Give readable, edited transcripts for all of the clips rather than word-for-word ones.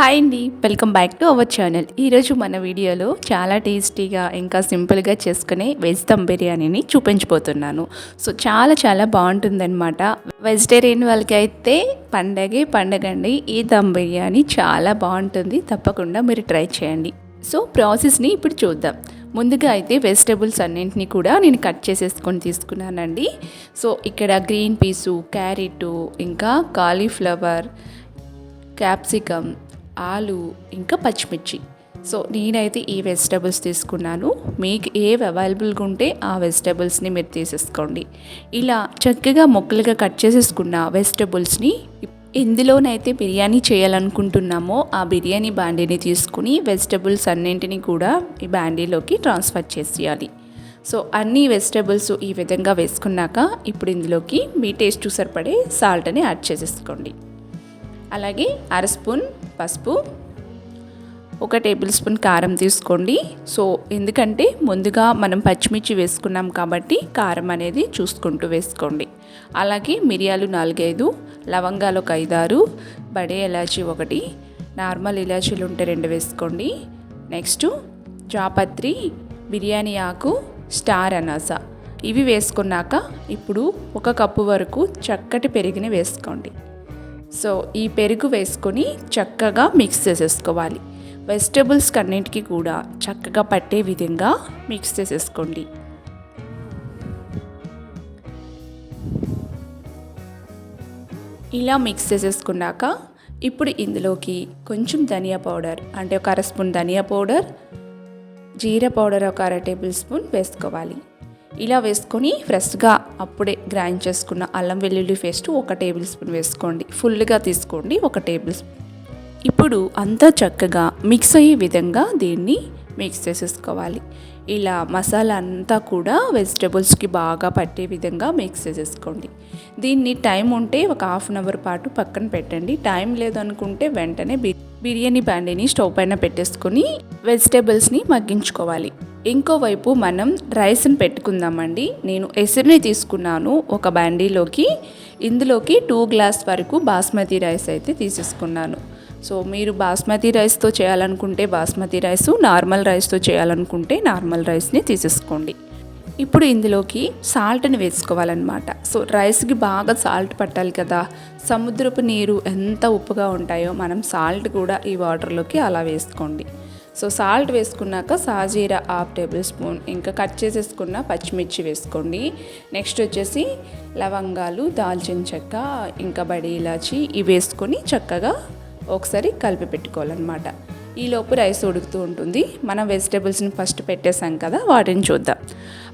Hi అండి, welcome back to our channel. ఈరోజు మన వీడియోలో చాలా టేస్టీగా ఇంకా సింపుల్గా చేసుకునే వెజ్ దమ్ బిర్యానీని చూపించబోతున్నాను. సో చాలా బాగుంటుందన్నమాట. వెజిటేరియన్ వాళ్ళకి అయితే పండగ అండి. ఈ దమ్ బిర్యానీ చాలా బాగుంటుంది, తప్పకుండా మీరు ట్రై చేయండి. సో ప్రాసెస్ని ఇప్పుడు చూద్దాం. ముందుగా అయితే వెజిటేబుల్స్ అన్నింటినీ కూడా నేను కట్ చేసేసుకొని తీసుకున్నానండి. సో ఇక్కడ గ్రీన్ పీసు, క్యారెట్, ఇంకా కాలీఫ్లవర్, క్యాప్సికమ్, ఆలు, ఇంకా పచ్చిమిర్చి. సో నేనైతే ఈ వెజిటేబుల్స్ తీసుకున్నాను. మీకు ఏవి అవైలబుల్గా ఉంటే ఆ వెజిటేబుల్స్ని మీరు తీసేసుకోండి. ఇలా చక్కగా ముక్కలుగా కట్ చేసేసుకున్న వెజిటేబుల్స్ని ఎందులోనైతే బిర్యానీ చేయాలనుకుంటున్నామో ఆ బిర్యానీ బాండీని తీసుకుని వెజిటేబుల్స్ అన్నింటినీ కూడా ఈ బాండీలోకి ట్రాన్స్ఫర్ చేసేయాలి. సో అన్ని వెజిటేబుల్స్ ఈ విధంగా వేసుకున్నాక ఇప్పుడు ఇందులోకి మీ టేస్ట్ సరిపడే సాల్ట్ని యాడ్ చేసేసుకోండి. అలాగే అర స్పూన్ పసుపు, 1 టేబుల్ స్పూన్ కారం తీసుకోండి. సో ఎందుకంటే ముందుగా మనం పచ్చిమిర్చి వేసుకున్నాం కాబట్టి కారం అనేది చూసుకుంటూ వేసుకోండి. అలాగే మిరియాలు 4-5, లవంగాలు 5-6, బడే ఇలాచీ 1, నార్మల్ ఇలాచీలు ఉంటే 2 వేసుకోండి. నెక్స్ట్ జాపత్రి, బిర్యానీ ఆకు, స్టార్ అనాస ఇవి వేసుకున్నాక ఇప్పుడు 1 కప్పు వరకు చక్కటి పెరుగుని వేసుకోండి. సో ఈ పెరుగు వేసుకొని చక్కగా మిక్స్ చేసేసుకోవాలి. వెజిటేబుల్స్ అన్నింటికి కూడా చక్కగా పట్టే విధంగా మిక్స్ చేసేసుకోండి. ఇలా మిక్స్ చేసేసుకున్నాక ఇప్పుడు ఇందులోకి కొంచెం ధనియా పౌడర్ అంటే 1 అర స్పూన్ ధనియా పౌడర్, జీరా పౌడర్ 1 అర టేబుల్ స్పూన్ వేసుకోవాలి. ఇలా వేసుకొని ఫ్రెష్గా అప్పుడే గ్రైండ్ చేసుకున్న అల్లం వెల్లుల్లి పేస్ట్ 1 టేబుల్ స్పూన్ వేసుకోండి. ఫుల్గా తీసుకోండి 1 టేబుల్ స్పూన్. ఇప్పుడు అంతా చక్కగా మిక్స్ అయ్యే విధంగా దీన్ని మిక్స్ చేసేసుకోవాలి. ఇలా మసాలా అంతా కూడా వెజిటేబుల్స్కి బాగా పట్టే విధంగా మిక్స్ చేసేసుకోండి. దీన్ని టైం ఉంటే 1 హాఫ్ అన్ అవర్ పాటు పక్కన పెట్టండి. టైం లేదనుకుంటే వెంటనే బిర్యానీ బాండీని స్టవ్ పైన పెట్టేసుకొని వెజిటేబుల్స్ని మగ్గించుకోవాలి. ఇంకోవైపు మనం రైస్ని పెట్టుకుందామండి. నేను ఎసురుని తీసుకున్నాను ఒక బాండీలోకి. ఇందులోకి 2 గ్లాస్ వరకు బాస్మతి రైస్ అయితే తీసేసుకున్నాను. సో మీరు బాస్మతి రైస్తో చేయాలనుకుంటే బాస్మతి రైస్, నార్మల్ రైస్తో చేయాలనుకుంటే నార్మల్ రైస్ని తీసేసుకోండి. ఇప్పుడు ఇందులోకి సాల్ట్ని వేసుకోవాలన్నమాట. సో రైస్కి బాగా సాల్ట్ పట్టాలి కదా. సముద్రపు నీరు ఎంత ఉప్పుగా ఉంటాయో మనం సాల్ట్ కూడా ఈ వాటర్లోకి అలా వేసుకోండి. సో సాల్ట్ వేసుకున్నాక సాజీరా 1/2 టేబుల్ స్పూన్, ఇంకా కట్ చేసేసుకున్న పచ్చిమిర్చి వేసుకోండి. నెక్స్ట్ వచ్చేసి లవంగాలు, దాల్చిన చెక్క, ఇంకా బడి ఇలాచి ఇవి వేసుకొని చక్కగా ఒకసారి కలిపి పెట్టుకోవాలన్నమాట. ఈలోపు రైస్ ఉడుకుతూ ఉంటుంది. మనం వెజిటేబుల్స్ని ఫస్ట్ పెట్టేసాం కదా, వాటిని చూద్దాం.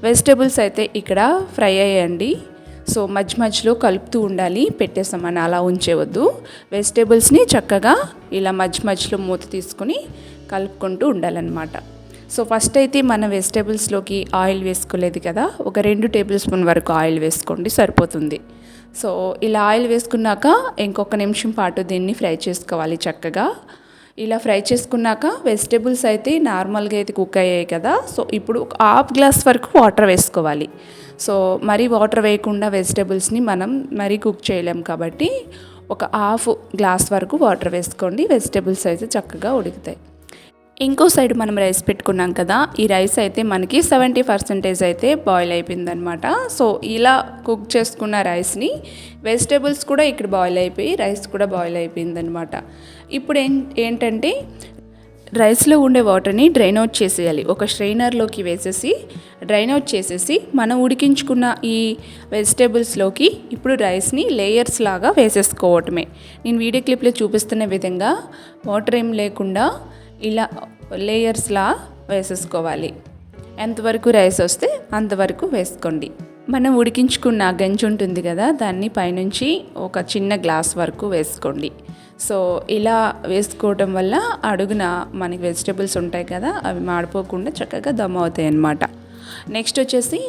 వెజిటేబుల్స్ అయితే ఇక్కడ ఫ్రై అయ్యండి. సో మధ్యలో కలుపుతూ ఉండాలి, పెట్టేసామని అలా ఉంచేవద్దు. వెజిటేబుల్స్ని చక్కగా ఇలా మధ్యలో మూత తీసుకొని కలుపుకుంటూ ఉండాలన్నమాట. సో ఫస్ట్ అయితే మన వెజిటేబుల్స్లోకి ఆయిల్ వేసుకోలేదు కదా, 2 టేబుల్ స్పూన్ వరకు ఆయిల్ వేసుకోండి, సరిపోతుంది. సో ఇలా ఆయిల్ వేసుకున్నాక ఇంకొక నిమిషం పాటు దీన్ని ఫ్రై చేసుకోవాలి చక్కగా. ఇలా ఫ్రై చేసుకున్నాక వెజిటేబుల్స్ అయితే నార్మల్గా అయితే కుక్ అయ్యాయి కదా. సో ఇప్పుడు 1/2 గ్లాస్ వరకు వాటర్ వేసుకోవాలి. సో మరీ వాటర్ వేయకుండా వెజిటేబుల్స్ని మనం మరీ కుక్ చేయలేం కాబట్టి 1/2 గ్లాస్ వరకు వాటర్ వేసుకోండి. వెజిటేబుల్స్ అయితే చక్కగా ఉడుకుతాయి. ఇంకో సైడ్ మనం రైస్ పెట్టుకున్నాం కదా, ఈ రైస్ అయితే మనకి 70% అయితే బాయిల్ అయిపోయిందనమాట. సో ఇలా కుక్ చేసుకున్న రైస్ని వెజిటేబుల్స్ కూడా ఇక్కడ బాయిల్ అయిపోయి రైస్ కూడా బాయిల్ అయిపోయిందనమాట. ఇప్పుడు ఏంటంటే రైస్లో ఉండే వాటర్ని డ్రైన్ అవుట్ చేసేయాలి. ఒక స్ట్రైనర్లోకి వేసేసి డ్రైన్ అవుట్ చేసేసి మనం ఉడికించుకున్న ఈ వెజిటేబుల్స్లోకి ఇప్పుడు రైస్ని లేయర్స్ లాగా వేసేసుకోవటమే. నేను వీడియో క్లిప్లో చూపిస్తున్న విధంగా వాటర్ ఏం లేకుండా ఇలా లేయర్స్లా వేసేసుకోవాలి. ఎంతవరకు రైస్ వస్తే అంతవరకు వేసుకోండి. మనం ఉడికించుకున్న గంజి ఉంటుంది కదా, దాన్ని పైనుంచి ఒక చిన్న గ్లాస్ వరకు వేసుకోండి. సో ఇలా వేసుకోవటం వల్ల అడుగున మనకి వెజిటేబుల్స్ ఉంటాయి కదా, అవి మాడిపోకుండా చక్కగా దమ్ అవుతాయి అన్నమాట. నెక్స్ట్ వచ్చేసి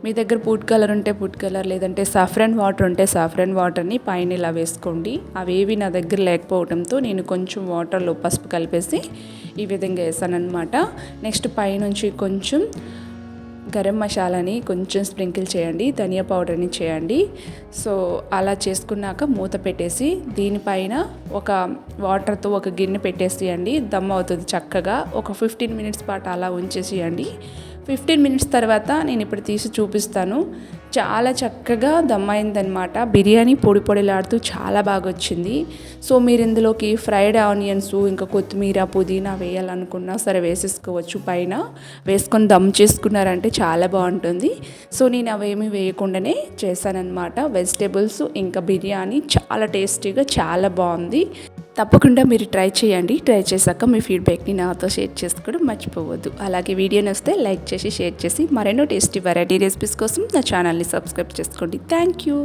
మీ దగ్గర ఫుడ్ కలర్ ఉంటే ఫుడ్ కలర్, లేదంటే సాఫ్రాన్ వాటర్ ఉంటే సాఫ్రాన్ వాటర్ని పైన ఇలా వేసుకోండి. అవేవి నా దగ్గర లేకపోవడంతో నేను కొంచెం వాటర్లో పసుపు కలిపేసి ఈ విధంగా వేసాను అనమాట. నెక్స్ట్ పైనుంచి కొంచెం గరం మసాలాని కొంచెం స్ప్రింకిల్ చేయండి, ధనియా పౌడర్ని చేయండి. సో అలా చేసుకున్నాక మూత పెట్టేసి దీనిపైన ఒక వాటర్తో ఒక గిన్నె పెట్టేసేయండి. దమ్ అవుతుంది చక్కగా. ఒక 15 మినిట్స్ పాటు అలా ఉంచేసేయండి. 15 మినిట్స్ తర్వాత నేను ఇప్పుడు తీసి చూపిస్తాను. చాలా చక్కగా దమ్ అయిందనమాట. బిర్యానీ పొడి పొడిలాడుతూ చాలా బాగా వచ్చింది. సో మీరు ఇందులోకి ఫ్రైడ్ ఆనియన్స్, ఇంకా కొత్తిమీర, పుదీనా వేయాలనుకున్నా సరే వేసేసుకోవచ్చు. పైన వేసుకొని దమ్ చేసుకున్నారంటే చాలా బాగుంటుంది. సో నేను అవేమీ వేయకుండానే చేశానన్నమాట. వెజిటేబుల్స్ ఇంకా బిర్యానీ చాలా టేస్టీగా చాలా బాగుంది. తప్పకుండా మీరు ట్రై చేయండి. ట్రై చేశాక మీ ఫీడ్బ్యాక్ని నాతో షేర్ చేసుకోవడం మర్చిపోవద్దు. అలాగే వీడియో నచ్చితే లైక్ చేసి షేర్ చేసి మరెన్నో టేస్టీ వెరైటీ రెసిపీస్ కోసం నా ఛానల్ని సబ్స్క్రైబ్ చేసుకోండి. Thank you.